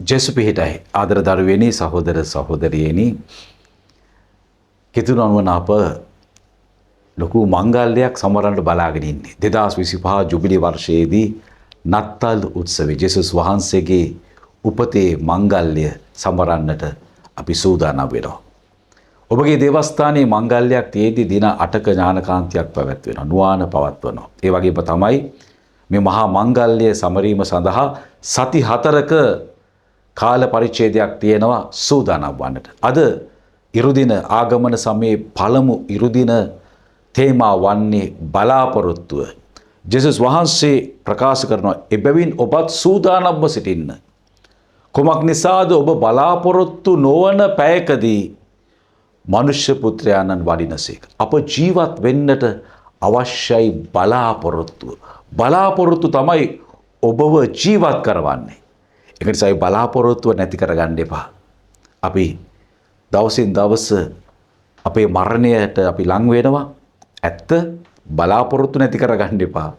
ජෙසු පිහිටයි ආදර දරුවෙනි සහෝදර සහෝදරියනි කිතුණුවන අප ලොකු මංගල්‍යයක් සමරන්න බලාගෙන ඉන්නේ 2025 ජුබිලි වර්ෂයේදී නත්තල් උත්සවයේ ජේසුස් වහන්සේගේ උපතේ මංගල්‍ය සමරන්නට අපි සූදානම් වෙනවා. ඔබගේ දේවස්ථානයේ මංගල්‍යයක් තියේදී දින 8ක ඥානකාන්තියක් පැවැත්වෙනවා. නුවාන පවත්වනවා. ඒ වගේම තමයි මේ මහා මංගල්‍ය සමරීම සඳහා සති 4ක කාල පරිච්ඡේදයක් තියෙනවා සූදානම් වන්නට. අද ඉරුදින ආගමන සමයේ පළමු ඉරුදින තේමා වන්නේ බලාපොරොත්තුව. ජේසුස් වහන්සේ ප්‍රකාශ කරනවා එබැවින් ඔබත් සූදානම්ව සිටින්න. කුමක් නිසාද ඔබ බලාපොරොත්තු නොවන පැයකදී මනුෂ්‍ය පුත්‍රයාණන් වඩිනසේක. අප ජීවත් වෙන්නට අවශ්‍යයි බලාපොරොත්තුව. බලාපොරොත්තු තමයි ඔබව ජීවත් කරවන්නේ. ඒක නිසා බලාපොරොත්තුව නැති කරගන්න එපා. අපි දවසින් දවස අපේ මරණයට අපි ලං වෙනවා. ඇත්ත බලාපොරොත්තු නැති කරගන්න එපා.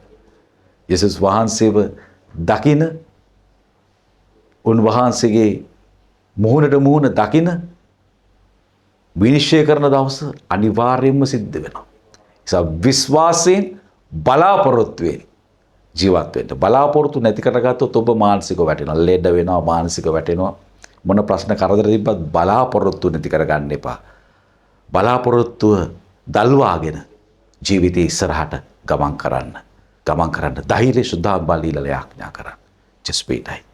යේසුස් වහන්සේව දකින උන්වහන්සේගේ මුහුණට මුහුණ දකින විනිශ්චය කරන දවස අනිවාර්යයෙන්ම සිද්ධ වෙනවා. ඒ විශ්වාසයෙන් බලාපොරොත්තුවෙන් ජීවත් වෙන්න. බලාපොරොත්තු නැති කරගත්තොත් ඔබ මානසිකව වැටෙනවා. ලෙඩ වෙනවා, මානසිකව වැටෙනවා. මොන ප්‍රශ්න කරදර තිබ්බත් බලාපොරොත්තු නැති කරගන්න එපා. බලාපොරොත්තුව දල්වාගෙන ජීවිතේ ඉස්සරහට ගමන් කරන්න. ධෛර්ය සුද්ධාත්මා දීලා යාඥා කරන්න. ජෙස්පීටයි.